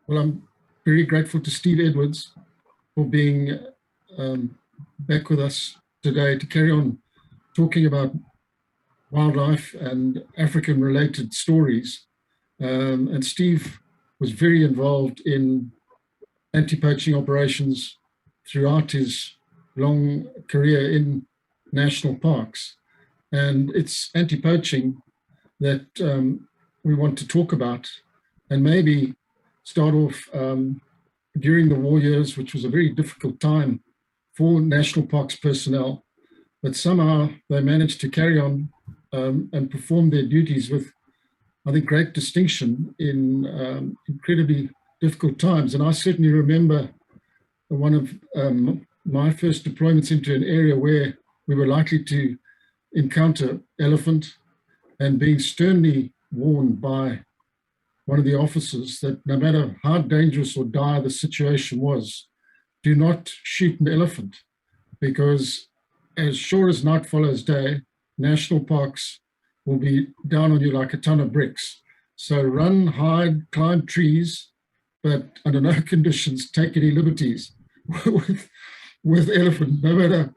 Well, I'm very grateful to Steve Edwards for being um, back with us today to carry on talking about wildlife and African related stories. And Steve was very involved in anti-poaching operations throughout his long career in national parks. And it's anti-poaching that we want to talk about and maybe start off during the war years, which was a very difficult time for national parks personnel, but somehow they managed to carry on and perform their duties with, I think, great distinction in incredibly difficult times. And I certainly remember one of my first deployments into an area where we were likely to encounter elephant and being sternly warned by one of the officers that no matter how dangerous or dire the situation was, do not shoot an elephant because as sure as night follows day, national parks will be down on you like a ton of bricks. So run, hide, climb trees, but under no conditions take any liberties with, with elephant, no matter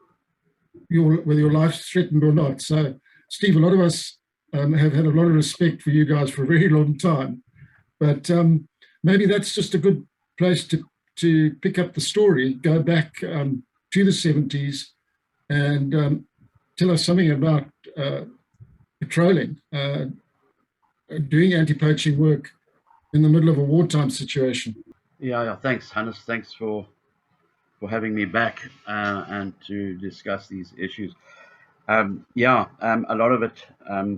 whether your life's threatened or not. So, Steve, a lot of us have had a lot of respect for you guys for a very long time, but maybe that's just a good place to pick up the story, go back to the 70s and tell us something about patrolling, doing anti-poaching work in the middle of a wartime situation. Yeah, thanks, Hannes. Thanks for having me back and to discuss these issues. A lot of it, a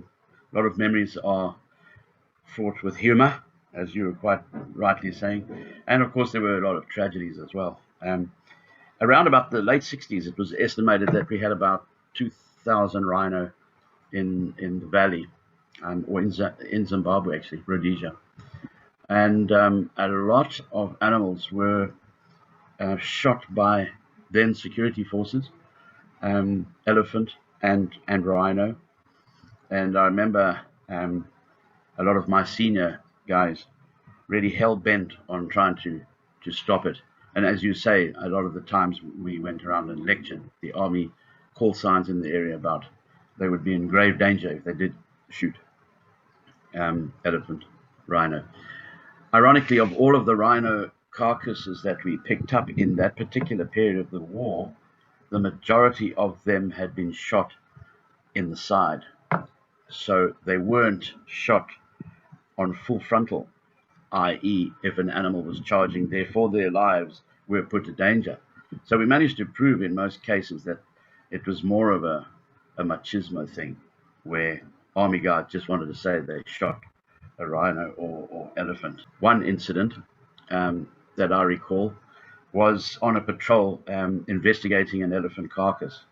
lot of memories are fraught with humor, as you were quite rightly saying, and of course there were a lot of tragedies as well. Around about the late 60s, it was estimated that we had about 2,000 rhino in the valley, or in Zimbabwe actually, Rhodesia, and a lot of animals were shot by then security forces, elephant and rhino. And I remember a lot of my senior guys really hell bent on trying to stop it. And as you say, a lot of the times we went around and lectured the army call signs in the area about they would be in grave danger if they did shoot elephant, rhino. Ironically, of all of the rhino carcasses that we picked up in that particular period of the war, the majority of them had been shot in the side. So they weren't shot on full frontal, i.e., if an animal was charging, therefore their lives were put to danger. So we managed to prove in most cases that it was more of a machismo thing, where army guards just wanted to say they shot a rhino or elephant. One incident that I recall was on a patrol investigating an elephant carcass.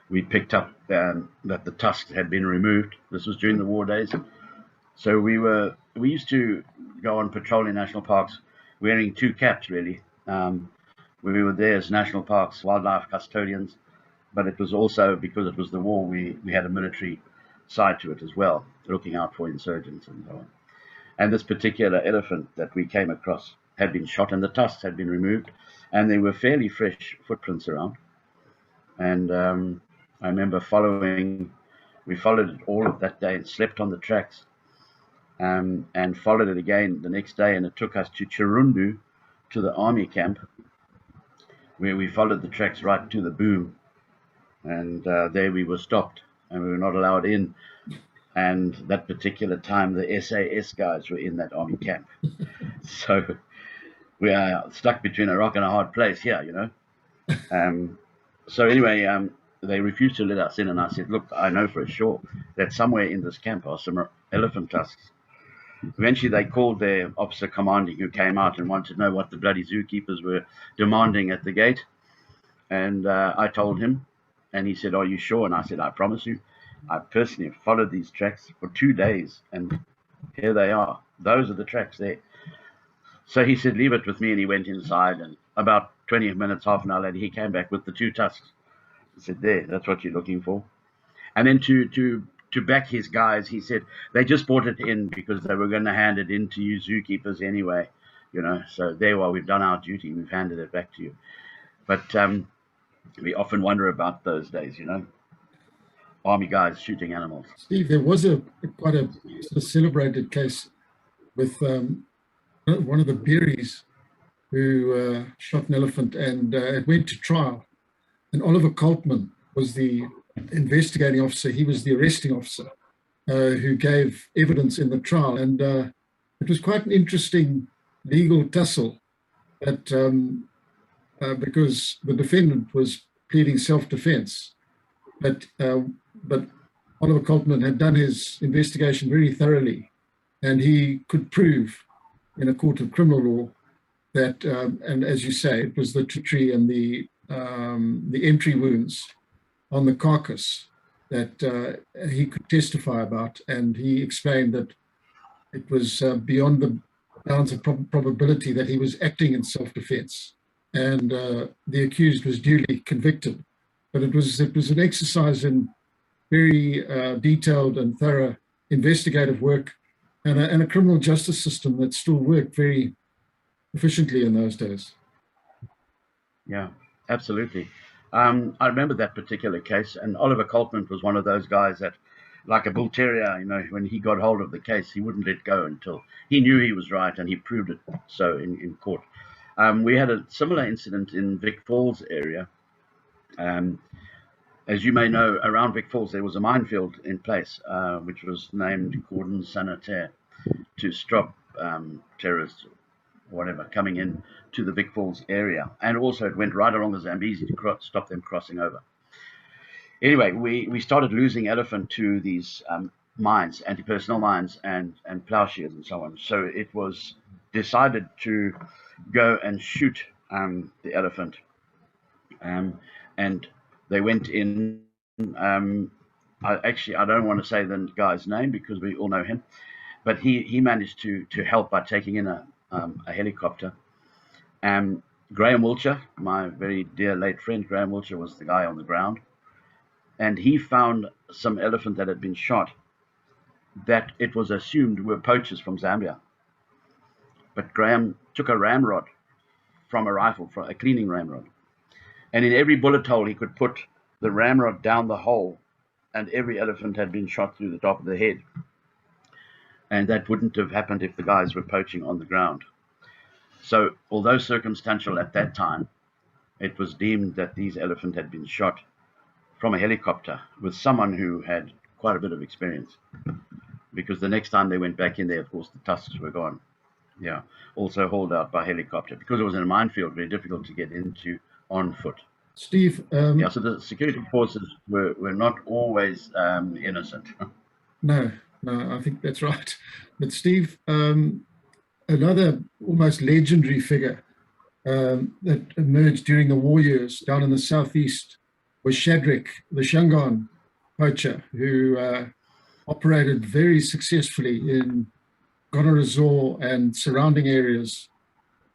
We picked up that the tusks had been removed. This was during the war days. So we used to go on patrol in national parks wearing two caps, really. We were there as national parks wildlife custodians, but it was also, because it was the war, we had a military side to it as well, looking out for insurgents and so on. And this particular elephant that we came across had been shot and the tusks had been removed, and there were fairly fresh footprints around. And I remember we followed it all of that day and slept on the tracks, and followed it again the next day, and it took us to Chirundu, to the army camp, where we followed the tracks right to the boom, and there we were stopped and we were not allowed in. And that particular time the SAS guys were in that army camp. So we are stuck between a rock and a hard place here, you know. So anyway, they refused to let us in, and I said, look, I know for sure that somewhere in this camp are some elephant tusks. Eventually they called their officer commanding, who came out and wanted to know what the bloody zookeepers were demanding at the gate. And I told him, and he said, are you sure? And I said, I promise you, I personally followed these tracks for 2 days, and here they are. Those are the tracks there. So he said, leave it with me, and he went inside, and about 20 minutes, half an hour later, he came back with the 2 tusks. He said, there, that's what you're looking for. And then to back his guys, he said, they just brought it in because they were going to hand it in to you zookeepers anyway. you know. So there, while we've done our duty, we've handed it back to you. But we often wonder about those days, you know, army guys shooting animals. Steve, there was quite a sort of celebrated case with one of the Berries who shot an elephant, and it went to trial. And Oliver Coltman was the investigating officer. He was the arresting officer who gave evidence in the trial. And it was quite an interesting legal tussle that because the defendant was pleading self-defense, but Oliver Coltman had done his investigation very thoroughly, and he could prove in a court of criminal law that, and as you say, it was the tree and the entry wounds on the carcass that he could testify about, and he explained that it was beyond the bounds of probability that he was acting in self-defense, and the accused was duly convicted. But it was an exercise in very detailed and thorough investigative work, and a criminal justice system that still worked very efficiently in those days. Yeah, absolutely. I remember that particular case, and Oliver Coltman was one of those guys that, like a bull terrier, you know, when he got hold of the case, he wouldn't let go until he knew he was right, and he proved it so in court. We had a similar incident in Vic Falls area. As you may know, around Vic Falls there was a minefield in place, which was named Cordon Sanitaire, to stop terrorists, whatever, coming in to the Vic Falls area. And also it went right along the Zambezi to stop them crossing over. Anyway, we started losing elephant to these mines, anti-personnel mines and plowshares and so on. So it was decided to go and shoot the elephant. And they went in. I don't want to say the guy's name because we all know him, but he managed to help by taking in a helicopter. Graham Wiltshire, my very dear late friend Graham Wiltshire, was the guy on the ground, and he found some elephant that had been shot that it was assumed were poachers from Zambia. But Graham took a ramrod from a rifle, from a cleaning ramrod, and in every bullet hole he could put the ramrod down the hole, and every elephant had been shot through the top of the head. And that wouldn't have happened if the guys were poaching on the ground. So, although circumstantial at that time, it was deemed that these elephants had been shot from a helicopter with someone who had quite a bit of experience. Because the next time they went back in there, of course, the tusks were gone. Yeah, also hauled out by helicopter. Because it was in a minefield, very difficult to get into on foot. Steve? Yeah, so the security forces were not always innocent. No, I think that's right. But Steve, another almost legendary figure that emerged during the war years down in the southeast was Shadrach, the Shangaan poacher, who operated very successfully in Gonarazor and surrounding areas,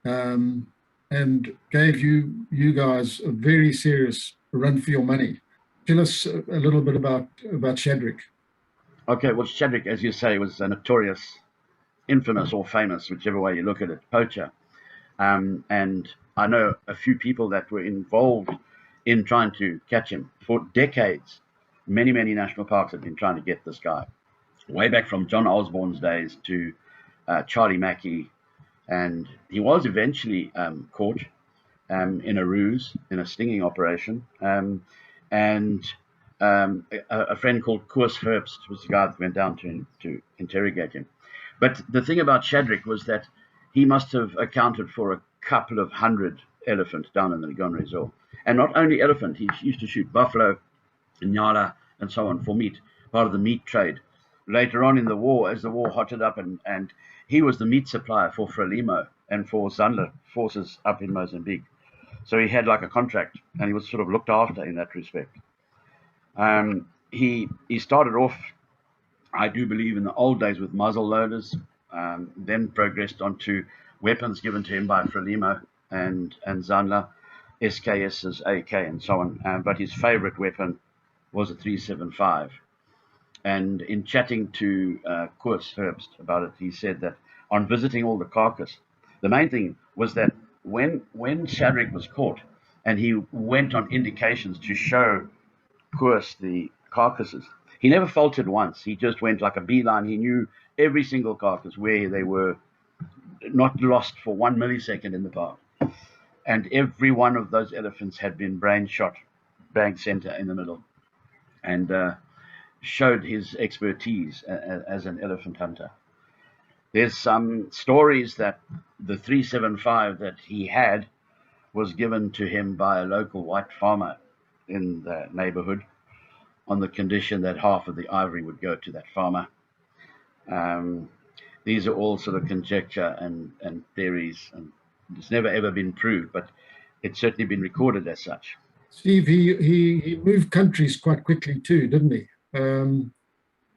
and gave you guys a very serious run for your money. Tell us a little bit about Shadrach. Okay, well, Shadrach, as you say, was a notorious, infamous or famous, whichever way you look at it, poacher. And I know a few people that were involved in trying to catch him for decades. Many national parks have been trying to get this guy, way back from John Osborne's days to Charlie Mackey. And he was eventually caught in a ruse, in a stinging operation. And a friend called Koos Herbst was the guy that went down to interrogate him. But the thing about Shadrach was that he must have accounted for a couple of hundred elephants down in the Ngoni Resort. And not only elephant, he used to shoot buffalo, nyala, and so on for meat, part of the meat trade. Later on in the war, as the war hotted up, and he was the meat supplier for Frelimo and for Zandler forces up in Mozambique. So he had like a contract, and he was sort of looked after in that respect. He started off, I do believe, in the old days with muzzle loaders, then progressed onto weapons given to him by Frelimo and Zandler, SKS's AK and so on. But his favorite weapon was a 375. And in chatting to Koos Herbst about it, he said that on visiting all the carcass, The main thing was that when Shadrach was caught and he went on indications to show Koos the carcasses, he never faltered once. He just went like a beeline. He knew every single carcass, where they were, not lost for 1 millisecond in the park. And every one of those elephants had been brain shot, bang center in the middle, and showed his expertise as an elephant hunter. There's some stories that the 375 that he had was given to him by a local white farmer in the neighborhood, on the condition that half of the ivory would go to that farmer. These are all sort of conjecture and theories, and it's never ever been proved, but it's certainly been recorded as such. Steve, he moved countries quite quickly too, didn't he?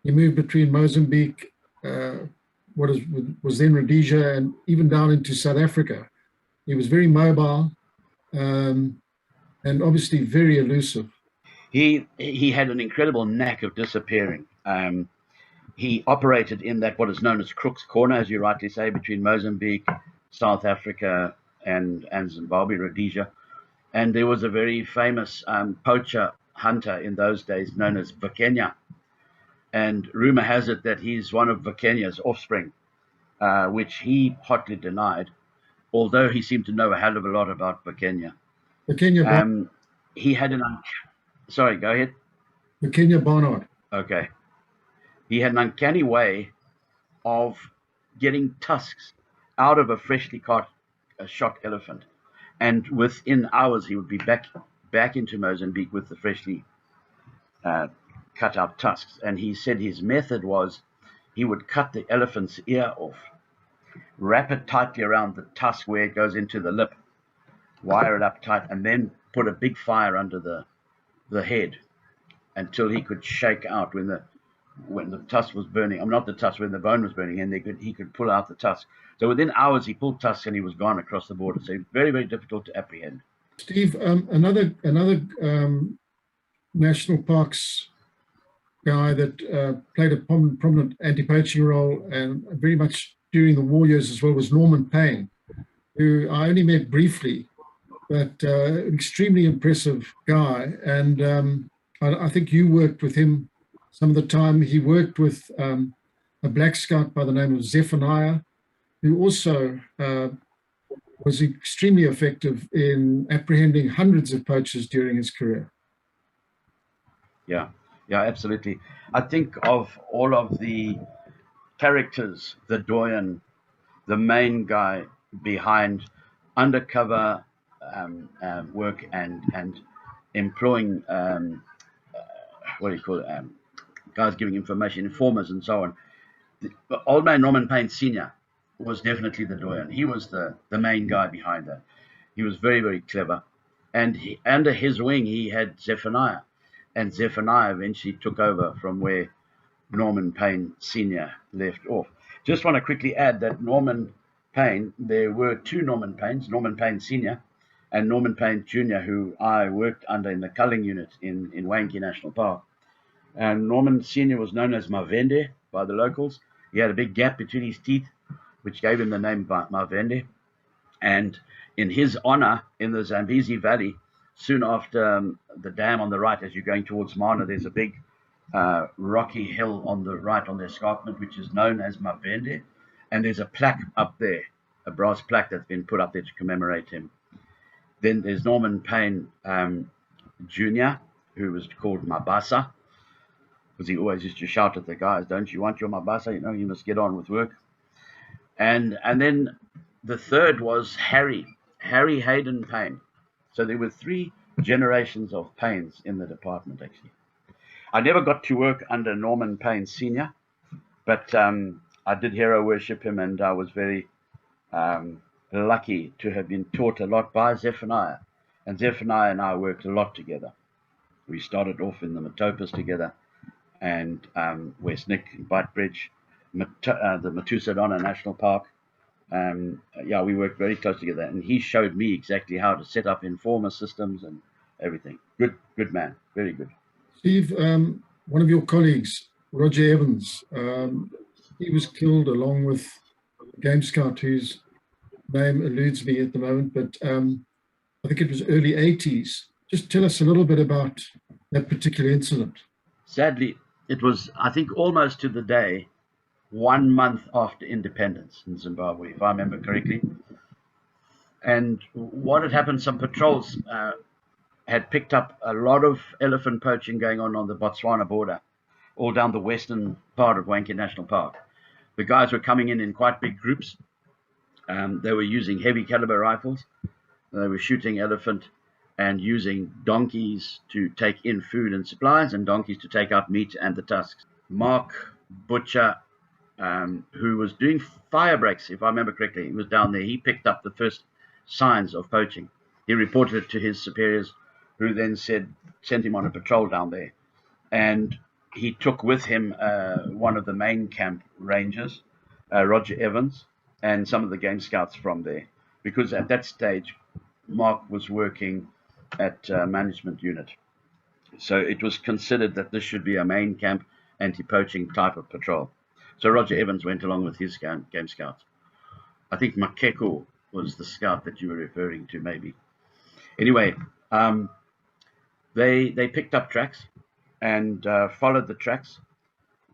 He moved between Mozambique, was then Rhodesia, and even down into South Africa. He was very mobile, and obviously very elusive. He had an incredible knack of disappearing. He operated in that what is known as Crook's Corner, as you rightly say, between Mozambique, South Africa, and Zimbabwe, Rhodesia. And there was a very famous poacher hunter in those days known as Vakenya. And rumor has it that he's one of Vakenya's offspring, which he hotly denied, although he seemed to know a hell of a lot about Vakenya. He had sorry, go ahead. Vakenya Barnard. Okay. He had an uncanny way of getting tusks out of a freshly shot elephant, and within hours he would be back into Mozambique with the freshly cut out tusks. And he said his method was he would cut the elephant's ear off, wrap it tightly around the tusk where it goes into the lip, wire it up tight, and then put a big fire under the head until he could shake out when the tusk was burning. Not the tusk, when the bone was burning, and he could pull out the tusk. So within hours he pulled tusks and he was gone across the border. So very, very difficult to apprehend. Steve, another national parks guy that played a prominent anti-poaching role, and very much during the war years as well, was Norman Payne, who I only met briefly, but an extremely impressive guy. And I think you worked with him some of the time. He worked with a black scout by the name of Zephaniah, who also was extremely effective in apprehending hundreds of poachers during his career. Yeah, absolutely. I think of all of the characters, the doyen, the main guy behind undercover work and employing what do you call it? Guys giving information, informers, and so on. The old man Norman Payne Sr. was definitely the doyen. He was the main guy behind that. He was very, very clever. And under his wing, he had Zephaniah. And Zephaniah eventually took over from where Norman Payne Sr. left off. Just want to quickly add that Norman Payne, there were two Norman Paynes, Norman Payne Sr. and Norman Payne Jr., who I worked under in the culling unit in Wankie National Park. And Norman Sr. was known as Mavende by the locals. He had a big gap between his teeth, which gave him the name Mavende. And in his honor, in the Zambezi Valley, soon after the dam on the right, as you're going towards Mana, there's a big rocky hill on the right on the escarpment, which is known as Mavende. And there's a plaque up there, a brass plaque that's been put up there to commemorate him. Then there's Norman Payne Jr., who was called Mabasa, because he always used to shout at the guys, "Don't you want your Mabasa? You know, you must get on with work." And then the third was Harry Hayden Payne. So there were three generations of Paynes in the department, actually. I never got to work under Norman Payne Sr., but I did hero worship him, and I was very lucky to have been taught a lot by Zephaniah. And Zephaniah and I worked a lot together. We started off in the Matopas together, and West Nick, Beitbridge, the Matusadona National Park. We worked very close together, and he showed me exactly how to set up informer systems and everything. Good man, very good. Steve, one of your colleagues, Roger Evans, he was killed along with Game Scout, who's name eludes me at the moment, but I think it was early 80s. Just tell us a little bit about that particular incident. Sadly, it was, I think, almost to the day, 1 month after independence in Zimbabwe, if I remember correctly. And what had happened, some patrols had picked up a lot of elephant poaching going on the Botswana border, all down the western part of Wanke National Park. The guys were coming in quite big groups. They were using heavy caliber rifles. They were shooting elephant and using donkeys to take in food and supplies, and donkeys to take out meat and the tusks. Mark Butcher, who was doing fire breaks, if I remember correctly, he was down there. He picked up the first signs of poaching. He reported it to his superiors, who then sent him on a patrol down there. And he took with him one of the main camp rangers, Roger Evans, and some of the game scouts from there, because at that stage, Mark was working at management unit. So it was considered that this should be a main camp anti-poaching type of patrol. So Roger Evans went along with his game scouts. I think Makeko was the scout that you were referring to, maybe. Anyway, they picked up tracks and followed the tracks,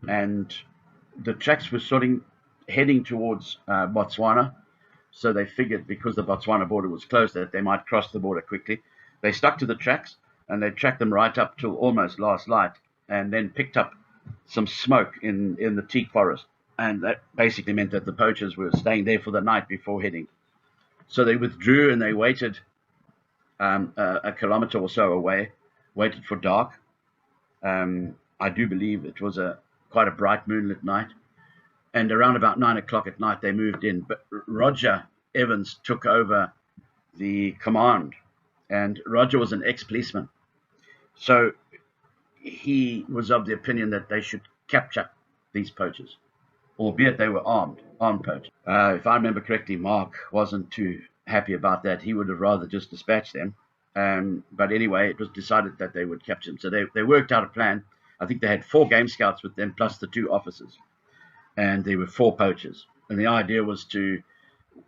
and the tracks were heading towards Botswana. So they figured, because the Botswana border was closed, that they might cross the border quickly. They stuck to the tracks, and they tracked them right up till almost last light, and then picked up some smoke in the teak forest. And that basically meant that the poachers were staying there for the night before heading. So they withdrew, and they waited a kilometer or so away, waited for dark. I do believe it was quite a bright moonlit night. And around about 9 o'clock at night, they moved in. But Roger Evans took over the command, and Roger was an ex-policeman. So he was of the opinion that they should capture these poachers, albeit they were armed poachers. If I remember correctly, Mark wasn't too happy about that. He would have rather just dispatched them. But anyway, it was decided that they would capture them. So they worked out a plan. I think they had 4 game scouts with them, plus the 2 officers. And there were 4 poachers. And the idea was to,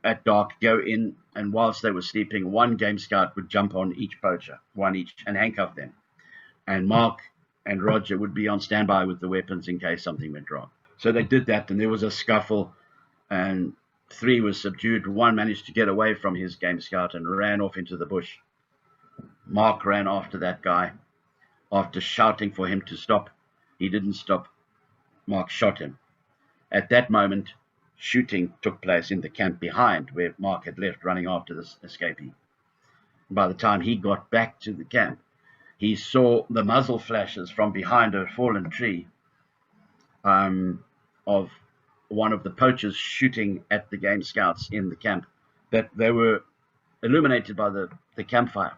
at dark, go in, and whilst they were sleeping, 1 game scout would jump on each poacher, 1 each, and handcuff them. And Mark and Roger would be on standby with the weapons in case something went wrong. So they did that, and there was a scuffle, and 3 was subdued. 1 managed to get away from his game scout and ran off into the bush. Mark ran after that guy. After shouting for him to stop, he didn't stop. Mark shot him. At that moment, shooting took place in the camp behind, where Mark had left, running after this escapee. By the time he got back to the camp, he saw the muzzle flashes from behind a fallen tree of one of the poachers shooting at the game scouts in the camp, that they were illuminated by the campfire.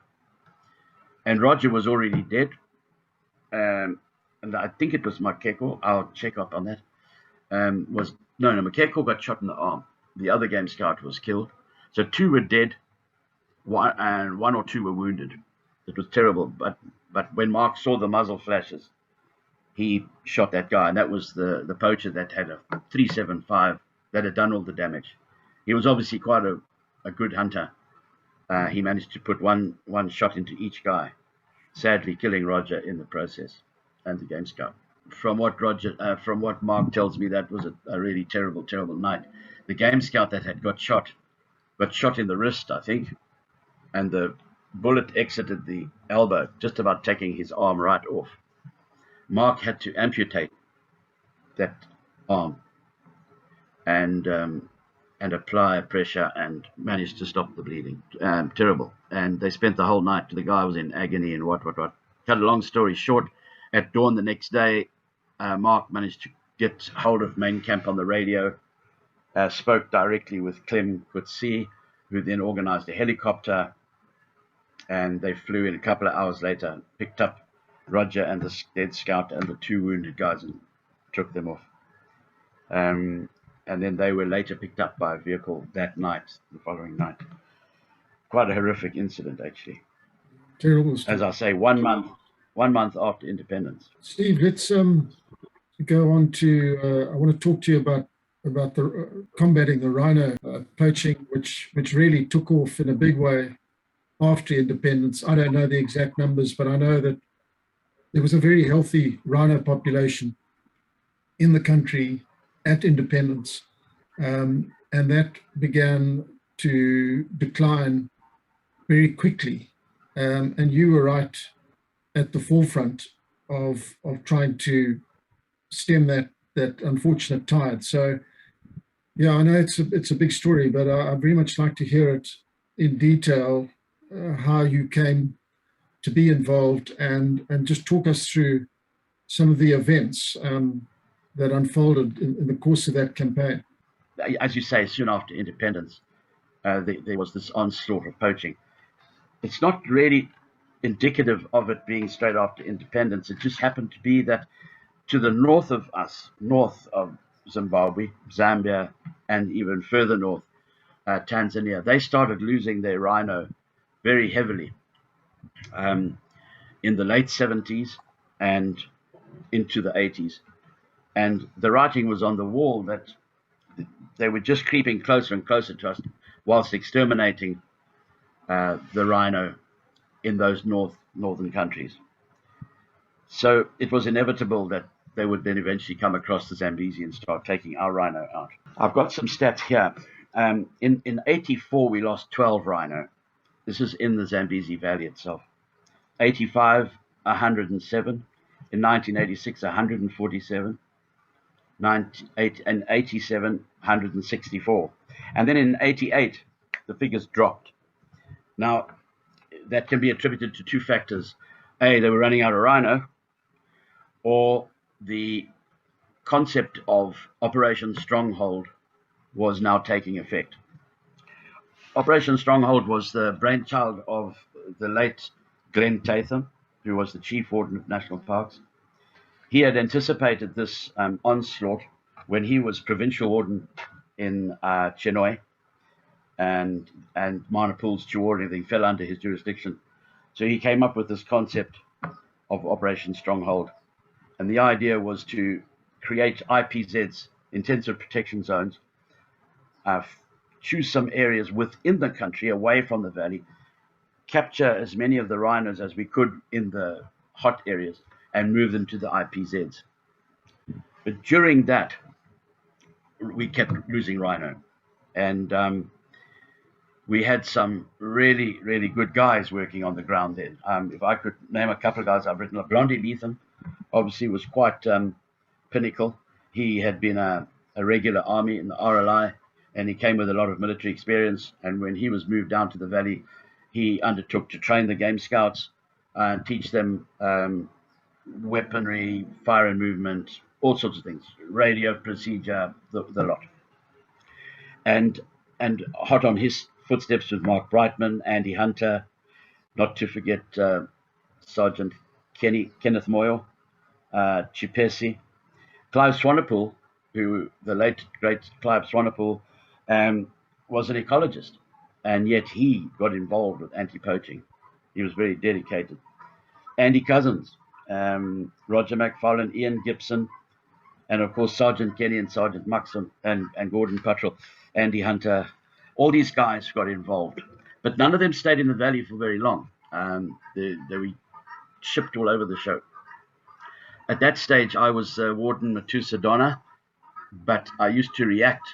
And Roger was already dead. And I think it was Makeko. I'll check up on that. Makeko got shot in the arm. The other game scout was killed. So 2 were dead, and 1 or 2 were wounded. It was terrible. But when Mark saw the muzzle flashes, he shot that guy, and that was the poacher that had a 375 that had done all the damage. He was obviously quite a good hunter. He managed to put one shot into each guy, sadly killing Roger in the process, and the game scout. From what Mark tells me, that was a really terrible, terrible night. The game scout that had got shot in the wrist, I think, and the bullet exited the elbow, just about taking his arm right off. Mark had to amputate that arm and apply pressure and managed to stop the bleeding. Terrible. And they spent the whole night. The guy was in agony and what. Cut a long story short, at dawn the next day, Mark managed to get hold of main camp on the radio, spoke directly with Clem Kutsi, who then organized a helicopter, and they flew in a couple of hours later, picked up Roger and the dead scout and the 2 wounded guys and took them off. And then they were later picked up by a vehicle that night, the following night. Quite a horrific incident, actually. Terrible. As I say, 1 month after independence. Steve, let's go on to, I want to talk to you about about the combating the rhino poaching, which really took off in a big way after independence. I don't know the exact numbers, but I know that there was a very healthy rhino population in the country at independence, and that began to decline very quickly. And you were right at the forefront of trying to stem that unfortunate tide. So yeah, I know it's a big story, but I very much like to hear it in detail, how you came to be involved, and just talk us through some of the events that unfolded in the course of that campaign. As you say, soon after independence, there was this onslaught of poaching. It's not really indicative of it being straight after independence. It just happened to be that to the north of us, north of Zimbabwe, Zambia, and even further north, Tanzania, they started losing their rhino very heavily in the late 70s and into the 80s. And the writing was on the wall that they were just creeping closer and closer to us whilst exterminating the rhino in those northern countries. So it was inevitable that they would then eventually come across the Zambezi and start taking our rhino out. I've got some stats here. In 84, we lost 12 rhino. This is in the Zambezi Valley itself. 85, 107. In 1986, 147. 98 and 87, 164. And then in 88, the figures dropped. Now, that can be attributed to two factors. A, they were running out of rhino, or the concept of Operation Stronghold was now taking effect. Operation Stronghold was the brainchild of the late Glenn Tatham, who was the chief warden of national parks. He had anticipated this onslaught when he was provincial warden in Chenoy, and Mana Pools, Chihuahua, and everything fell under his jurisdiction. So he came up with this concept of Operation Stronghold. And the idea was to create IPZs, intensive protection zones, choose some areas within the country away from the valley, capture as many of the rhinos as we could in the hot areas, and move them to the IPZs. But during that, we kept losing rhino. And we had some really, really good guys working on the ground then. If I could name a couple of guys I've written, Blondie Leatham, obviously was quite pinnacle. He had been a regular army in the RLI, and he came with a lot of military experience. And when he was moved down to the valley, he undertook to train the game scouts and teach them weaponry, fire and movement, all sorts of things, radio procedure, the lot. And hot on his footsteps with Mark Brightman, Andy Hunter, not to forget Sergeant Kenneth Moyle, Chipesi, Clive Swanepoel, who the late great Clive Swanepoel was an ecologist, and yet he got involved with anti-poaching. He was very dedicated. Andy Cousins, Roger McFarlane, Ian Gibson, and of course Sergeant Kenny and Sergeant Maxim and Gordon Puttrell, Andy Hunter. All these guys got involved, but none of them stayed in the valley for very long. They were shipped all over the show. At that stage, I was Warden Matusa Donna, but I used to react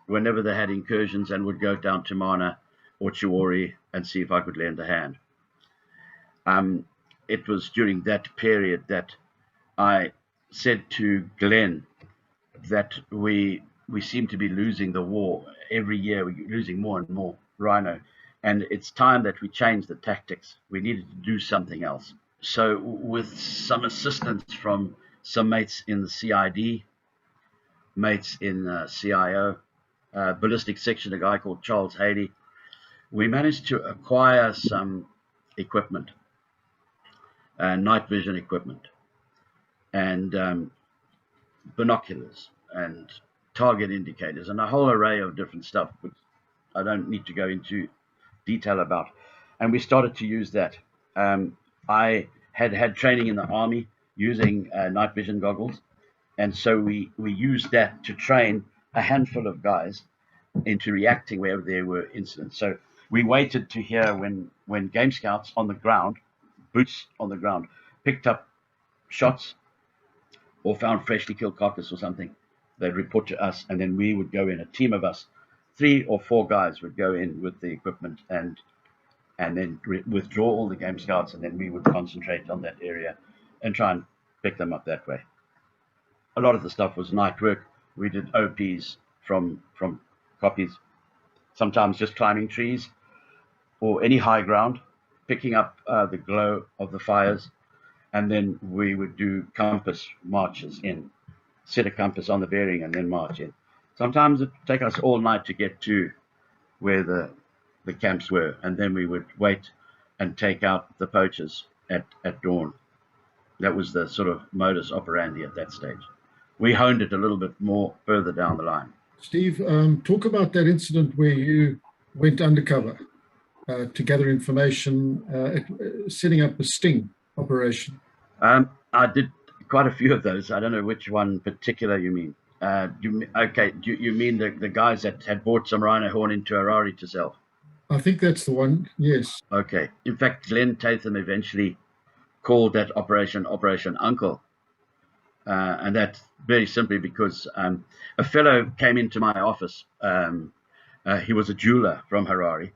whenever they had incursions and would go down to Mana or Chihuahua and see if I could lend a hand. It was during that period that I said to Glenn that we seem to be losing the war. Every year we're losing more and more rhino, and it's time that we change the tactics. We needed to do something else. So with some assistance from some mates in the CID, mates in CIO, ballistic section, a guy called Charles Haley, we managed to acquire some equipment, night vision equipment, and binoculars and target indicators and a whole array of different stuff, which I don't need to go into detail about. And we started to use that. I had training in the army using night vision goggles, and so we used that to train a handful of guys into reacting wherever there were incidents. So we waited to hear when game scouts on the ground, boots on the ground, picked up shots or found freshly killed carcass or something. They'd report to us, and then we would go in. A team of us, 3 or 4 guys, would go in with the equipment and then withdraw all the game scouts, and then we would concentrate on that area and try and pick them up that way. A lot of the stuff was night work. We did OPs from copies, sometimes just climbing trees or any high ground, picking up the glow of the fires, and then we would do compass marches in, set a compass on the bearing and then march in. Sometimes it would take us all night to get to where the camps were, and then we would wait and take out the poachers at dawn. That was the sort of modus operandi at that stage. We honed it a little bit more further down the line. Steve, talk about that incident where you went undercover to gather information, setting up a sting operation. I did quite a few of those. I don't know which one particular you mean. You mean the guys that had bought some rhino horn into Harare to sell? I think that's the one, yes. Okay. In fact, Glenn Tatham eventually called that Operation Uncle. And that's very simply because a fellow came into my office. He was a jeweler from Harare.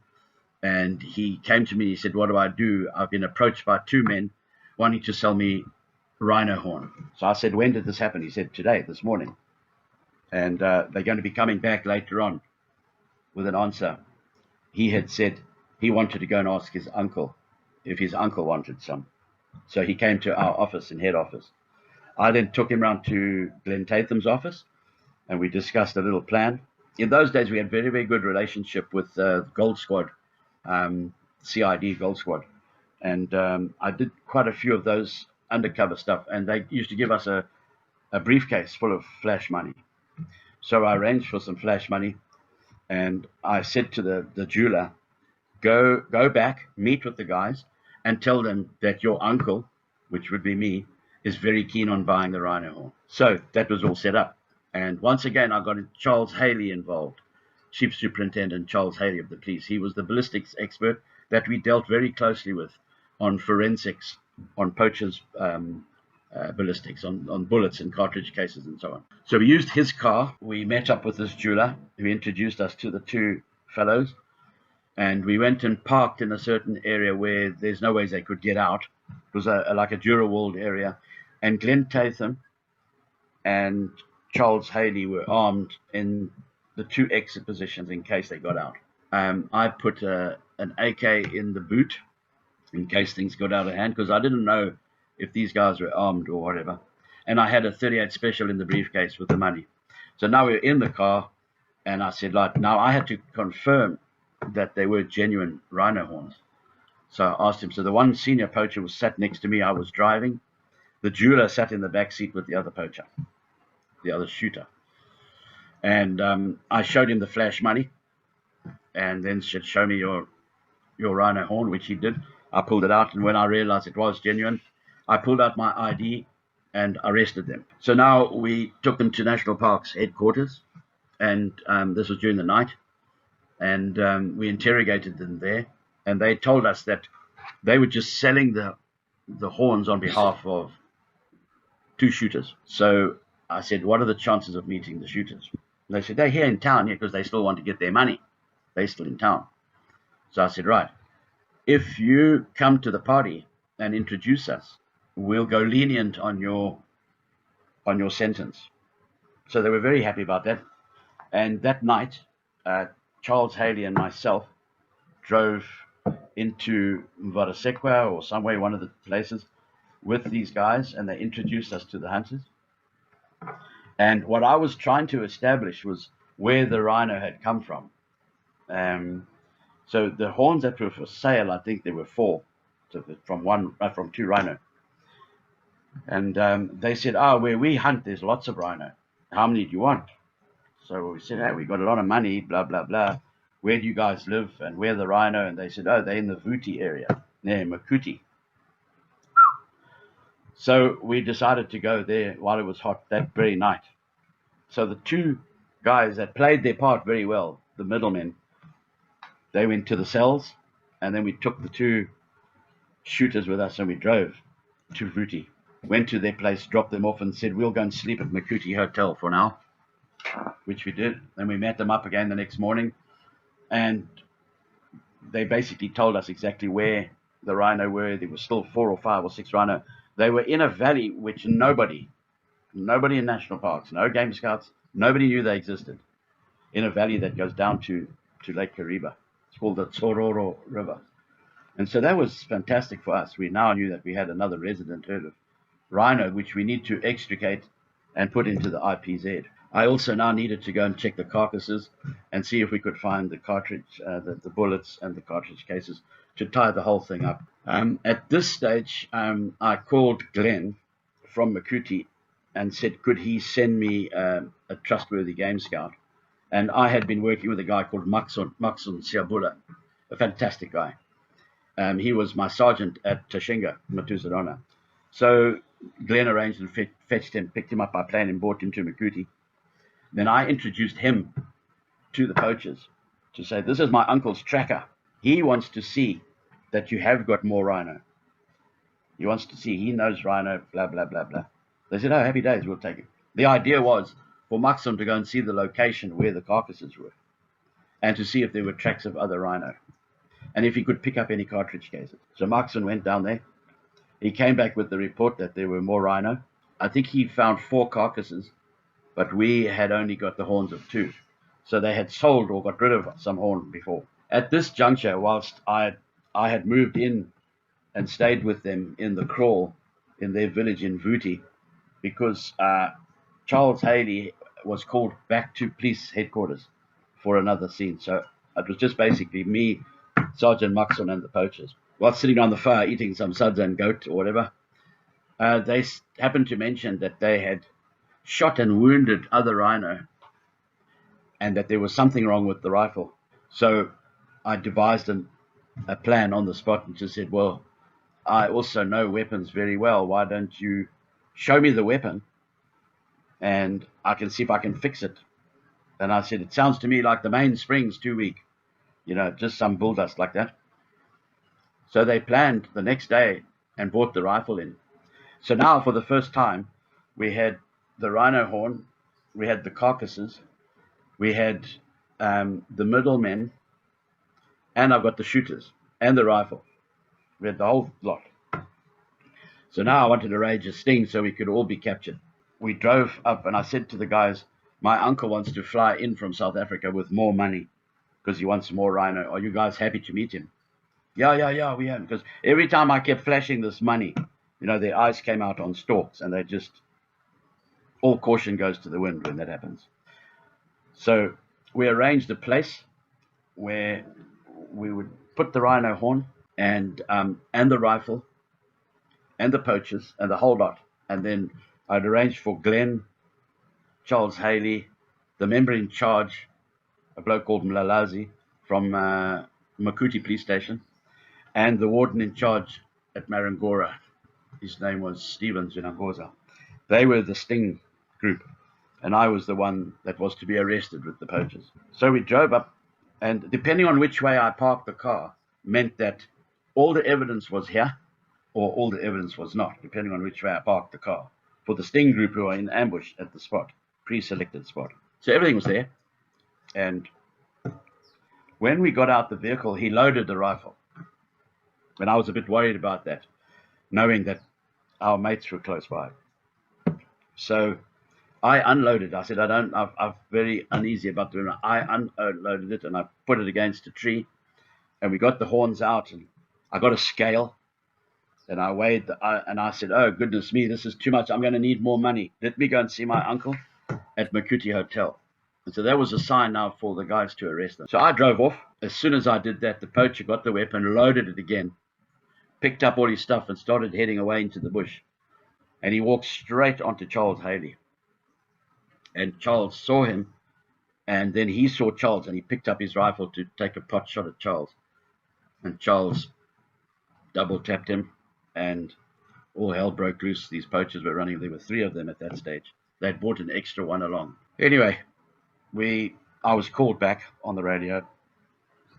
And he came to me and he said, "What do I do? I've been approached by 2 men wanting to sell me rhino horn." So I said, "When did this happen?" He said, "Today, this morning." And they're going to be coming back later on with an answer. He had said he wanted to go and ask his uncle if his uncle wanted some. So he came to our office in head office. I then took him round to Glenn Tatham's office and we discussed a little plan. In those days, we had very, very good relationship with Gold Squad, CID Gold Squad. And I did quite a few of those undercover stuff. And they used to give us a briefcase full of flash money. So I arranged for some flash money. And I said to the jeweler, go back, meet with the guys, and tell them that your uncle, which would be me, is very keen on buying the rhino horn. So that was all set up. And once again, I got Charles Haley involved, Chief Superintendent Charles Haley of the police. He was the ballistics expert that we dealt very closely with on forensics, on poachers' ballistics, on bullets and cartridge cases and so on. So we used his car. We met up with this jeweler who introduced us to the 2 fellows. And we went and parked in a certain area where there's no ways they could get out. It was like a Dura-walled area. And Glenn Tatham and Charles Haley were armed in the 2 exit positions in case they got out. I put an AK in the boot in case things got out of hand, because I didn't know if these guys were armed or whatever. And I had a 38 special in the briefcase with the money. So now we're in the car, and I said, like, now I had to confirm that they were genuine rhino horns. So I asked him. So the one senior poacher was sat next to me. I was driving. The jeweler sat in the back seat with the other poacher, the other shooter. And I showed him the flash money, and then said, "Show me your rhino horn," which he did. I pulled it out, and when I realized it was genuine, I pulled out my ID and arrested them. So now we took them to National Parks headquarters, and this was during the night. And we interrogated them there, and they told us that they were just selling the horns on behalf of 2 shooters. So I said, "What are the chances of meeting the shooters?" And they said, "They're here in town," because they still want to get their money. They're still in town. So I said, "Right, if you come to the party and introduce us, we'll go lenient on your sentence." So they were very happy about that. And that night, Charles Haley and myself drove into Mvarasekwa or somewhere, one of the places, with these guys, and they introduced us to the hunters. And what I was trying to establish was where the rhino had come from. So the horns that were for sale, I think there were 4, so from 2 rhino. And they said, "Where we hunt, there's lots of rhino. How many do you want?" So we said, "Hey, we got a lot of money, blah, blah, blah. Where do you guys live and where the rhino?" And they said, "Oh, they're in the Vuti area, near Makuti." So we decided to go there while it was hot that very night. So the 2 guys that played their part very well, the middlemen, they went to the cells, and then we took the 2 shooters with us and we drove to Vuti. Went to their place, dropped them off, and said, we'll go and sleep at Makuti Hotel for now, which we did. Then we met them up again the next morning, and they basically told us exactly where the rhino were. There were still 4 or 5 or 6 rhino. They were in a valley which nobody in national parks, no game scouts, nobody knew they existed, in a valley that goes down to Lake Kariba. It's called the Tsororo River. And so that was fantastic for us. We now knew that we had another resident herd of rhino, which we need to extricate and put into the IPZ. I also now needed to go and check the carcasses and see if we could find the cartridge, the bullets and the cartridge cases to tie the whole thing up. At this stage, I called Glenn from Makuti and said, could he send me a trustworthy game scout? And I had been working with a guy called Maxon Siabula, a fantastic guy. He was my sergeant at Tashinga, Matuzarana. So Glenn arranged and fetched him, picked him up by plane and brought him to Makuti. Then I introduced him to the poachers to say, this is my uncle's tracker. He wants to see that you have got more rhino. He wants to see, he knows rhino, blah, blah, blah, blah. They said, oh, happy days, we'll take it. The idea was for Maxim to go and see the location where the carcasses were and to see if there were tracks of other rhino and if he could pick up any cartridge cases. So Maxim went down there. He came back with the report that there were more rhino. I think he found 4 carcasses, but we had only got the horns of 2. So they had sold or got rid of some horn before. At this juncture, whilst I had moved in and stayed with them in the kraal in their village in Vuti, because Charles Haley was called back to police headquarters for another scene. So it was just basically me, Sergeant Maxon, and the poachers. While sitting on the fire eating some suds and goat or whatever, they happened to mention that they had shot and wounded other rhino and that there was something wrong with the rifle. So I devised a plan on the spot and just said, well, I also know weapons very well. Why don't you show me the weapon and I can see if I can fix it? And I said, it sounds to me like the mainspring's too weak, just some bull dust like that. So they planned the next day and brought the rifle in. So now for the first time, we had the rhino horn, we had the carcasses, we had the middlemen, and I've got the shooters and the rifle. We had the whole lot. So now I wanted to arrange a sting so we could all be captured. We drove up and I said to the guys, my uncle wants to fly in from South Africa with more money because he wants more rhino. Are you guys happy to meet him? Yeah, we am. Because every time I kept flashing this money, their eyes came out on stalks and they just, all caution goes to the wind when that happens. So we arranged a place where we would put the rhino horn and the rifle and the poachers and the whole lot. And then I'd arranged for Glenn, Charles Haley, the member in charge, a bloke called Mlalazi from Makuti police station, and the warden in charge at Marangora. His name was Stevens Vinangoza. They were the sting group, and I was the one that was to be arrested with the poachers. So we drove up, and depending on which way I parked the car, meant that all the evidence was here, or all the evidence was not, depending on which way I parked the car, for the sting group who were in ambush at the spot, pre-selected spot. So everything was there, and when we got out the vehicle, he loaded the rifle. And I was a bit worried about that, knowing that our mates were close by. So I unloaded. I said, I'm very uneasy about doing it. I unloaded it and I put it against a tree, and we got the horns out, and I got a scale, and I weighed and I said, oh goodness me, this is too much. I'm going to need more money. Let me go and see my uncle at Makuti Hotel. And so that was a sign now for the guys to arrest them. So I drove off. As soon as I did that, the poacher got the weapon, loaded it again, picked up all his stuff and started heading away into the bush. And he walked straight onto Charles Haley. And Charles saw him, and then he saw Charles, and he picked up his rifle to take a pot shot at Charles. And Charles double tapped him, and all hell broke loose. These poachers were running. There were 3 of them at that stage. They'd brought an extra one along. Anyway, I was called back on the radio,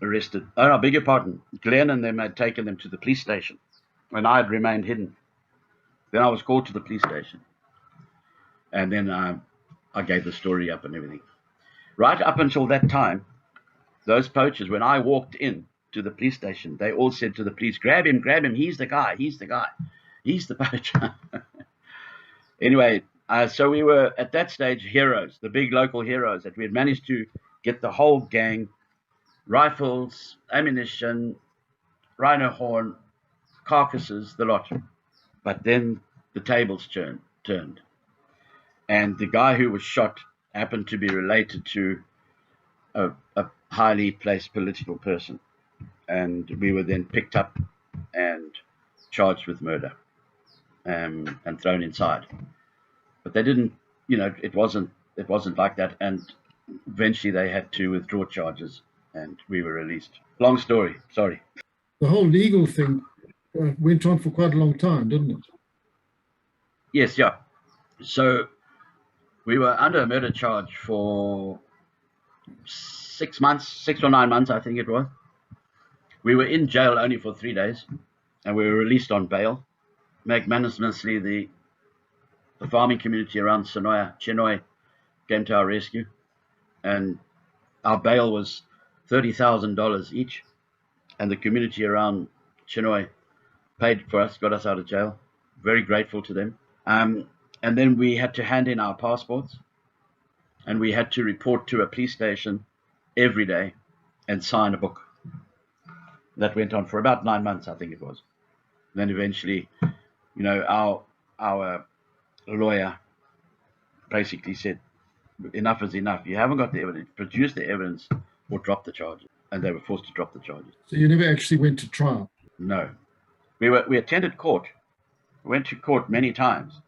arrested. Oh, no, I beg your pardon. Glenn and them had taken them to the police station, and I had remained hidden. Then I was called to the police station, and then I gave the story up and everything. Right up until that time, those poachers, when I walked in to the police station, they all said to the police, grab him, he's the guy, he's the poacher. Anyway, so we were at that stage heroes, the big local heroes, that we had managed to get the whole gang, rifles, ammunition, rhino horn, carcasses, the lot. But then the tables turned. And the guy who was shot happened to be related to a highly placed political person. And we were then picked up and charged with murder and thrown inside. But they didn't, it wasn't like that. And eventually they had to withdraw charges and we were released. Long story, sorry. The whole legal thing went on for quite a long time, didn't it? Yes, yeah. So we were under a murder charge for 6 months, 6 or 9 months, I think it was. We were in jail only for 3 days, and we were released on bail. Magnanimously, the farming community around Chinoy came to our rescue, and our bail was $30,000 each, and the community around Chinoy paid for us, got us out of jail. Very grateful to them. And then we had to hand in our passports, and we had to report to a police station every day and sign a book. That went on for about 9 months, I think it was. Then eventually, our lawyer basically said, enough is enough. You haven't got the evidence. Produce the evidence or drop the charges. And they were forced to drop the charges. So you never actually went to trial? No. We attended court. We went to court many times,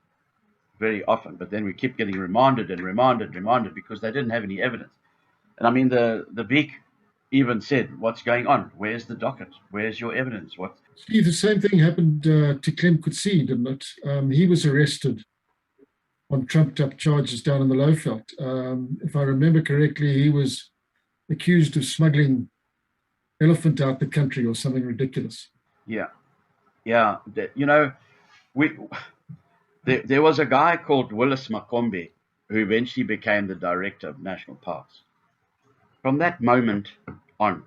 very often, but then we kept getting remanded because they didn't have any evidence. And I mean, the beak even said, what's going on? Where's the docket? Where's your evidence? What? Steve, the same thing happened to Clem Coetzee, didn't it? He was arrested on trumped-up charges down in the Lowveld. If I remember correctly, he was accused of smuggling elephant out the country or something ridiculous. Yeah. There was a guy called Willis Makombe who eventually became the director of national parks. From that moment on,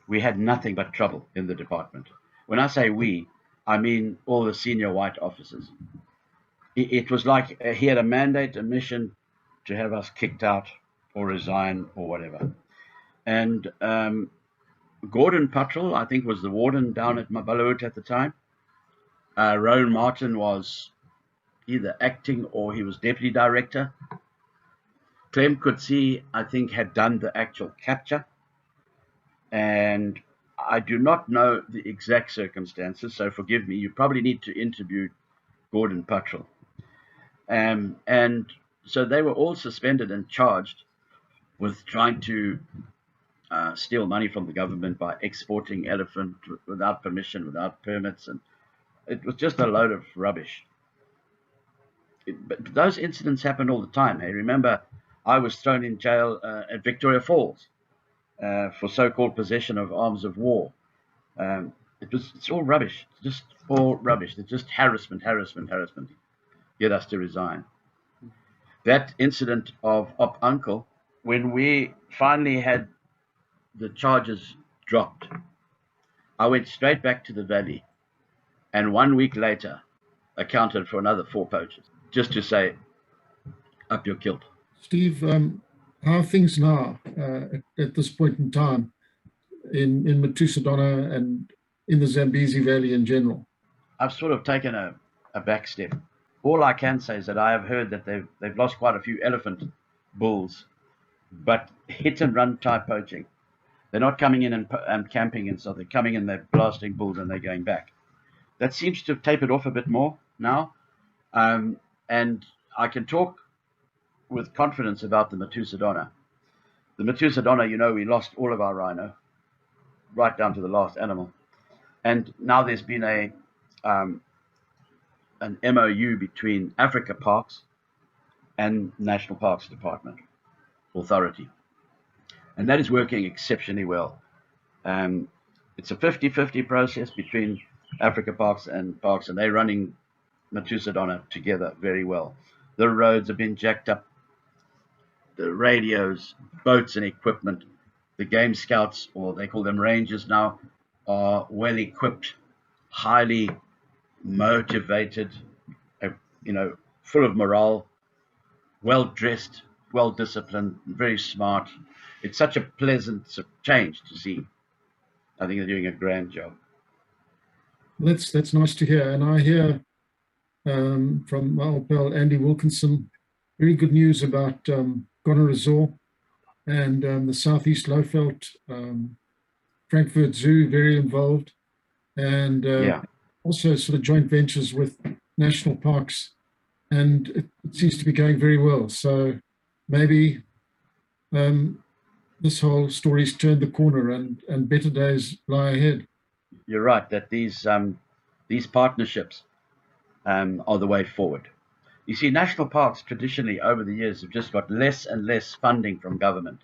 we had nothing but trouble in the department. When I say we, I mean all the senior white officers. It was like he had a mandate, a mission to have us kicked out or resign or whatever. And Gordon Puttrell, I think, was the warden down at Mabalawut at the time. Rowan Martin was either acting or he was deputy director. Clem Coetzee, I think, had done the actual capture. And I do not know the exact circumstances, so forgive me. You probably need to interview Gordon Puttrell. And so they were all suspended and charged with trying to steal money from the government by exporting elephant without permission, without permits. And it was just a load of rubbish. But those incidents happen all the time. Hey, remember, I was thrown in jail at Victoria Falls for so-called possession of arms of war. It's all rubbish. It's just all rubbish. It's just harassment. Get us to resign. That incident of Op Uncle, when we finally had the charges dropped, I went straight back to the valley, and 1 week later accounted for another 4 poachers, just to say, up your kilt. Steve, how are things now at this point in time in Matusadona and in the Zambezi Valley in general? I've sort of taken a back step. All I can say is that I have heard that they've lost quite a few elephant bulls, but hit and run type poaching. They're not coming in and camping and so they're coming in, they're blasting bulls and they're going back. That seems to have tapered off a bit more now. And I can talk with confidence about the Matusadona. The Matusadona, we lost all of our rhino, right down to the last animal. And now there's been an MOU between Africa Parks and National Parks Department. authority. And that is working exceptionally well. It's a 50-50 process between Africa Parks, and they're running Matusadona together very well. The roads have been jacked up, the radios, boats and equipment. The game scouts, or they call them rangers now, are well equipped, highly motivated, full of morale, well dressed, well disciplined, very smart. It's such a pleasant change to see. I think they're doing a grand job. That's nice to hear. And I hear from my old pal Andy Wilkinson, very good news about Gonorrhoea and the Southeast Lowveld, Frankfurt Zoo, very involved, and also sort of joint ventures with national parks, and it seems to be going very well. So maybe this whole story's turned the corner, and better days lie ahead. You're right that these partnerships are the way forward. You see, national parks traditionally over the years have just got less and less funding from government.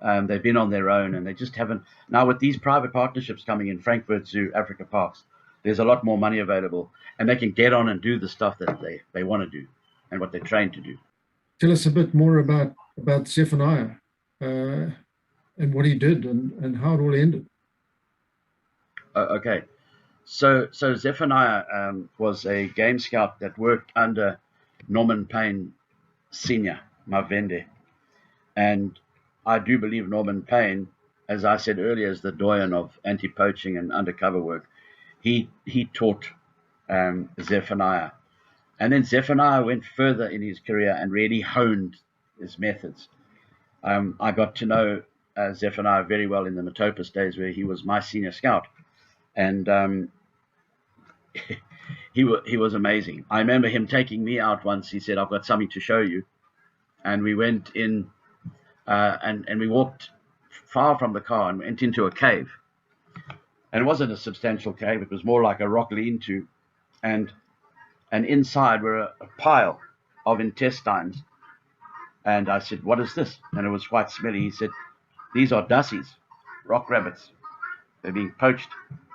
They've been on their own, and they just haven't. Now, with these private partnerships coming in, Frankfurt Zoo, Africa Parks, there's a lot more money available, and they can get on and do the stuff that they want to do and what they're trained to do. Tell us a bit more about Zephaniah and what he did and how it all ended. Okay. So Zephaniah was a game scout that worked under Norman Payne Sr., Mavende. And I do believe Norman Payne, as I said earlier, is the doyen of anti-poaching and undercover work. He taught Zephaniah. And then Zephaniah went further in his career and really honed his methods. I got to know Zephaniah very well in the Matopus days, where he was my senior scout. And he was amazing. I remember him taking me out once. He said, "I've got something to show you." And we went in and we walked far from the car and went into a cave. And it wasn't a substantial cave. It was more like a rock lean-to. And inside were a pile of intestines. And I said, "What is this?" And it was quite smelly. He said, "These are dassies, rock rabbits. They're being poached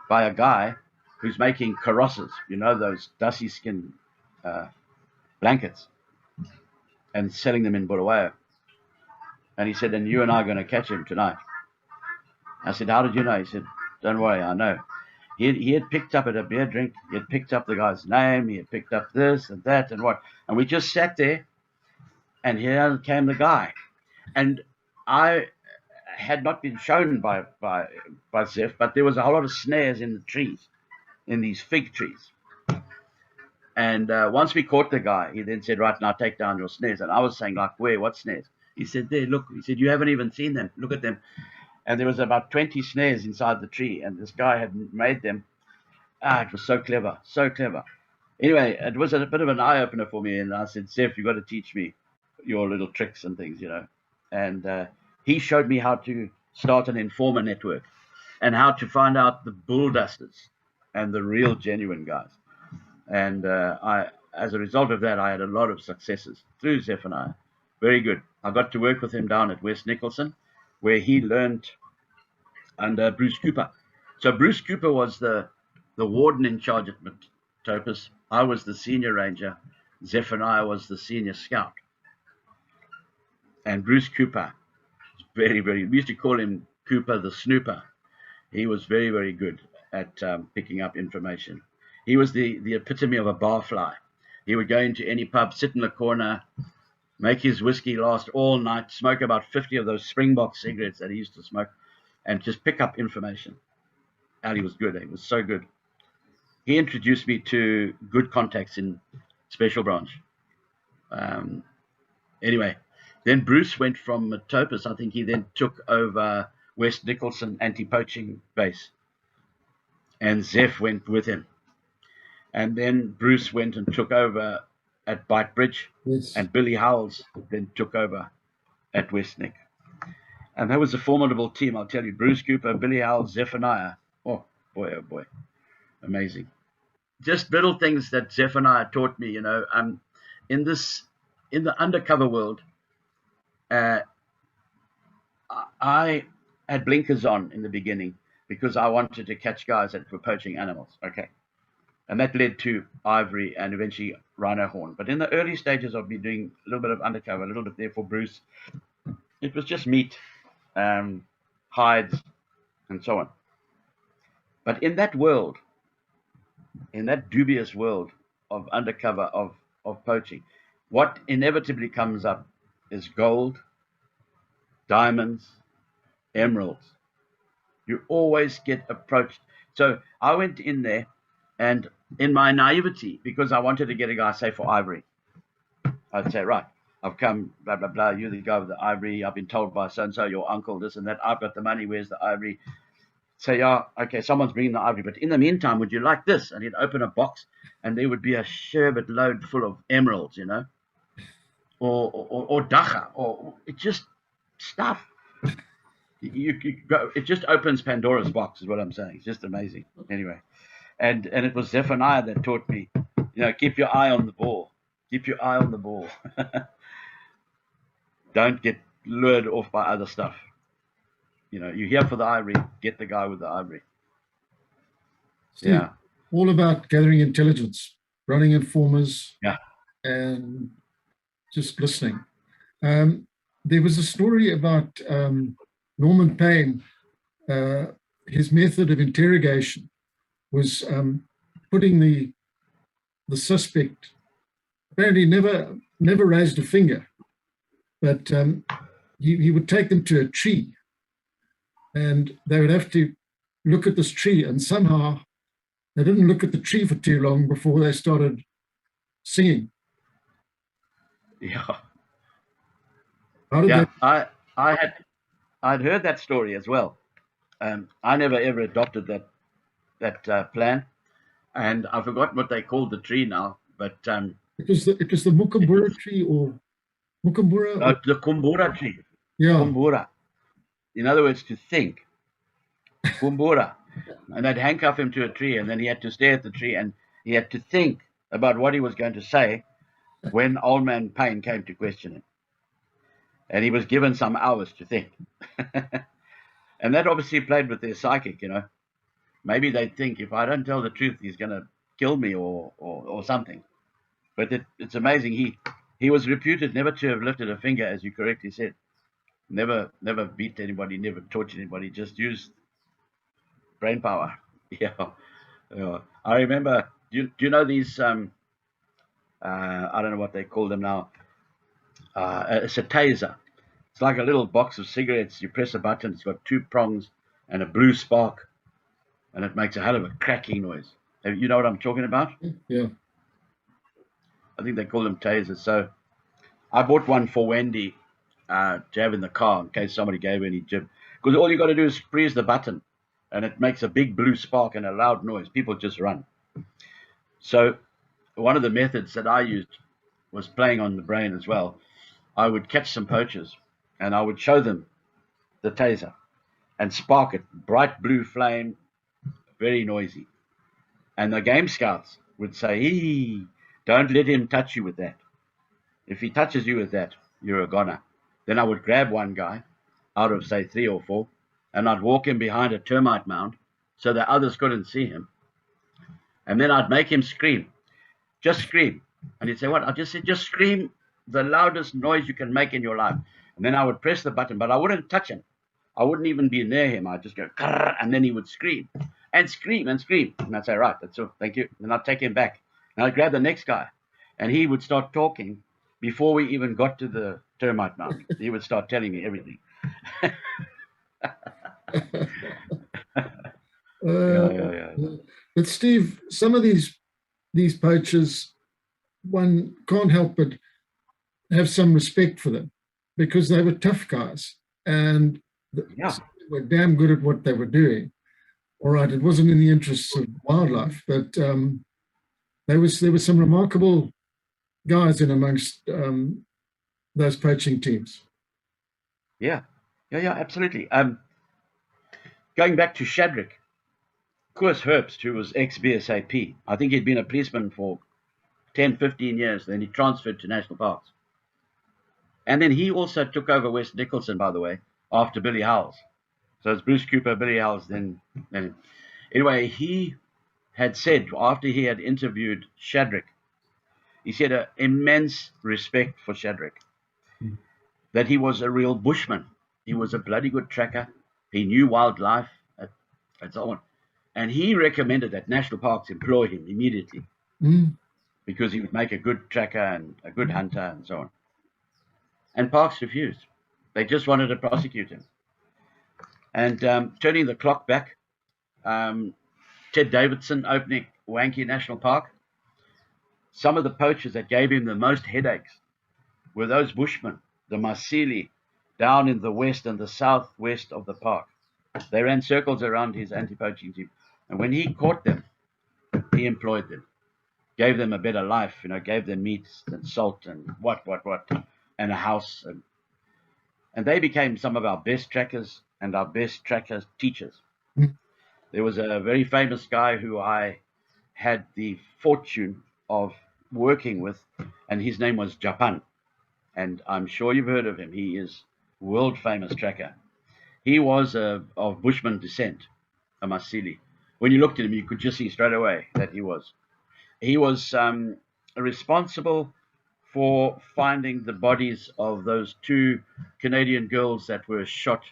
by a guy who's making karosses, those dusty skin blankets, and selling them in Bulawayo." And he said, "And you and I are going to catch him tonight." I said, "How did you know?" He said, "Don't worry, I know." He had picked up at a beer drink. He had picked up the guy's name. He had picked up this and that and what. And we just sat there, and here came the guy. And I had not been shown by Zeph, but there was a whole lot of snares in the trees, in these fig trees. And once we caught the guy, he then said, "Right, now take down your snares." And I was saying, like, "Where? What snares?" He said, "There, look." He said, "You haven't even seen them. Look at them." And there was about 20 snares inside the tree, and this guy had made them. It was so clever, so clever. Anyway, it was a bit of an eye-opener for me, and I said, "Zeph, you've got to teach me your little tricks and things, And he showed me how to start an informer network and how to find out the bull dusters and the real genuine guys. And as a result of that, I had a lot of successes through Zephaniah. Very good. I got to work with him down at West Nicholson, where he learned under Bruce Cooper. So Bruce Cooper was the warden in charge at Matopus. I was the senior ranger. Zephaniah was the senior scout. And Bruce Cooper was very, very, we used to call him Cooper the Snooper. He was very, very good at picking up information. He was the epitome of a barfly. He would go into any pub, sit in the corner, make his whiskey last all night, smoke about 50 of those Springbok cigarettes that he used to smoke, and just pick up information. And he was good. He was so good. He introduced me to good contacts in Special Branch. Anyway, then Bruce went from Matopus. I think he then took over West Nicholson anti-poaching base. And Zeph went with him. And then Bruce went and took over at Bite Bridge. Yes. And Billy Howells then took over at West Nick. And that was a formidable team, I'll tell you. Bruce Cooper, Billy Howells, Zephaniah. Oh, boy, oh, boy. Amazing. Just little things that Zephaniah taught me, in the undercover world, I had blinkers on in the beginning because I wanted to catch guys that were poaching animals. Okay. And that led to ivory and eventually rhino horn. But in the early stages of me doing a little bit of undercover, a little bit there for Bruce, it was just meat, hides, and so on. But in that world, in that dubious world of undercover, of poaching, what inevitably comes up is gold, diamonds, emeralds. You always get approached. So I went in there, and in my naivety, because I wanted to get a guy, say, for ivory, I'd say, right, I've come, blah, blah, blah, you're the guy with the ivory, I've been told by so-and-so, your uncle, this and that, I've got the money, where's the ivory? Say, yeah, okay, someone's bringing the ivory, but in the meantime, would you like this? And he'd open a box, and there would be a sherbet load full of emeralds, you know, or dacha, or it's just stuff. You go, it just opens Pandora's box, is what I'm saying. It's just amazing. Anyway, and it was Zephaniah that taught me, you know, keep your eye on the ball. Keep your eye on the ball. Don't get lured off by other stuff. You know, you're here for the ivory, get the guy with the ivory. Steve, Yeah. all about gathering intelligence, running informers, Yeah. and just listening. There was a story about Norman Payne. His method of interrogation was putting the suspect, apparently never raised a finger, but he would take them to a tree, and they would have to look at this tree, and somehow they didn't look at the tree for too long before they started singing. Yeah. How did I'd heard that story as well. I never ever adopted that plan, and I forgot what they called the tree now. But it was the Mukambura tree, or Mukambura. the kumbura tree. Yeah. Kumbura. In other words, to think. Kumbura. And they'd handcuff him to a tree, and then he had to stare at the tree, and he had to think about what he was going to say when old man Payne came to question him. And he was given some hours to think. And that obviously played with their psychic, you know. Maybe they'd think, if I don't tell the truth, he's going to kill me or something. But it's amazing. He was reputed never to have lifted a finger, as you correctly said. Never beat anybody, never tortured anybody, just used brain power. Yeah. I remember, do you know these, I don't know what they call them now. It's a taser. It's like a little box of cigarettes. You press a button, it's got two prongs and a blue spark, and it makes a hell of a cracking noise. You know what I'm talking about? Yeah. I think they call them tasers. So I bought one for Wendy to have in the car in case somebody gave her any jib. Because all you got to do is freeze the button, and it makes a big blue spark and a loud noise. People just run. So one of the methods that I used was playing on the brain as well. I would catch some poachers, and I would show them the taser and spark it. Bright blue flame, very noisy. And the game scouts would say, hey, don't let him touch you with that. If he touches you with that, you're a goner. Then I would grab one guy out of, say, 3 or 4, and I'd walk him behind a termite mound so that others couldn't see him. And then I'd make him scream. Just scream. And he'd say, what? I just said, just scream the loudest noise you can make in your life. And then I would press the button, but I wouldn't touch him. I wouldn't even be near him. I'd just go, and then he would scream and scream and scream. And I'd say, right, that's all, thank you. And I'd take him back. And I'd grab the next guy, and he would start talking before we even got to the termite mound. He would start telling me everything. Yeah. But Steve, some of these poachers, one can't help but have some respect for them because they were tough guys and they were damn good at what they were doing. All right, it wasn't in the interests of wildlife, but there was some remarkable guys in amongst those poaching teams. Yeah, absolutely. Going back to Shadrach, Koos Herbst, who was ex-BSAP, I think he'd been a policeman for 10, 15 years, then he transferred to national parks. And then he also took over West Nicholson, by the way, after Billy Howells. So it's Bruce Cooper, Billy Howells, then anyway, he had said after he had interviewed Shadrach, he said an immense respect for Shadrach, that he was a real bushman. He was a bloody good tracker. He knew wildlife and so on. And he recommended that national parks employ him immediately because he would make a good tracker and a good hunter and so on. And parks refused. They just wanted to prosecute him. And turning the clock back, Ted Davidson opening Wankie National Park, some of the poachers that gave him the most headaches were those bushmen, the Masili, down in the west and the southwest of the park. They ran circles around his anti-poaching team. And when he caught them, he employed them, gave them a better life, gave them meat and salt and what, and a house. And they became some of our best trackers and our best tracker teachers. There was a very famous guy who I had the fortune of working with, and his name was Japan. And I'm sure you've heard of him. He is world famous tracker. He was of Bushman descent, a Masili. When you looked at him, you could just see straight away that he was. He was responsible for finding the bodies of those 2 Canadian girls that were shot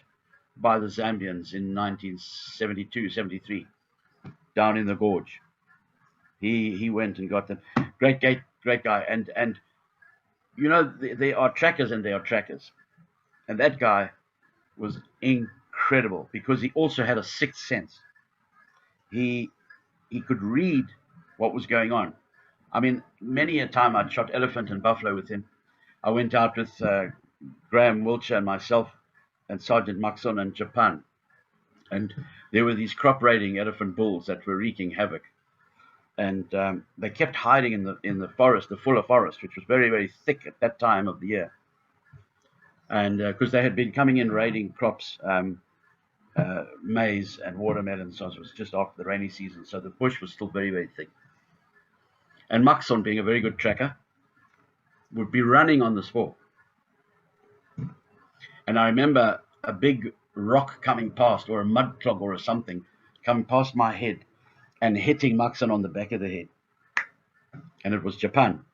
by the Zambians in 1972, 73, down in the gorge. He went and got them. Great guy. And they are trackers and they are trackers. And that guy was incredible because he also had a sixth sense. He could read what was going on. I mean, many a time I'd shot elephant and buffalo with him. I went out with Graham Wiltshire and myself and Sergeant Maxon and Japan. And there were these crop raiding elephant bulls that were wreaking havoc. And they kept hiding in the forest, the fuller forest, which was very, very thick at that time of the year. And because they had been coming in raiding crops, maize and watermelon, so it was just after the rainy season. So the bush was still very, very thick. And Maxon, being a very good tracker, would be running on the spoor. And I remember a big rock coming past, or a mud clog or something, coming past my head and hitting Maxon on the back of the head. And it was Japan,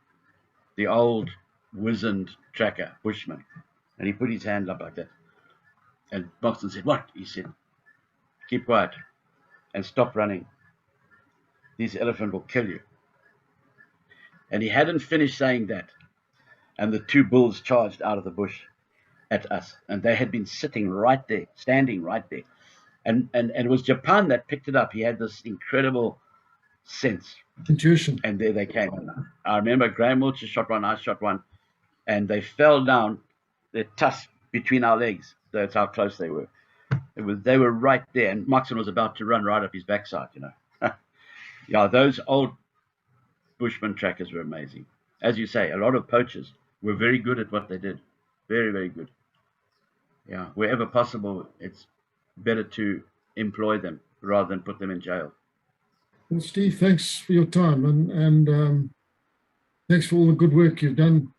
the old wizened tracker, bushman. And he put his hand up like that. And Maxon said, "What?" He said, "Keep quiet and stop running. This elephant will kill you." And he hadn't finished saying that, and the 2 bulls charged out of the bush at us. And they had been sitting right there, standing right there. And it was Japan that picked it up. He had this incredible sense. Intuition. And there they came. I remember Graham Wiltshire shot one, I shot one, and they fell down, their tusks between our legs. That's how close they were. They were right there, and Maxon was about to run right up his backside, Yeah, those old bushman trackers were amazing. As you say, a lot of poachers were very good at what they did. Very, very good. Yeah, wherever possible, it's better to employ them rather than put them in jail. Well, Steve, thanks for your time, and thanks for all the good work you've done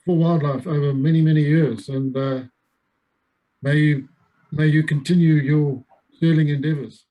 for wildlife over many, many years. And may you continue your sterling endeavors.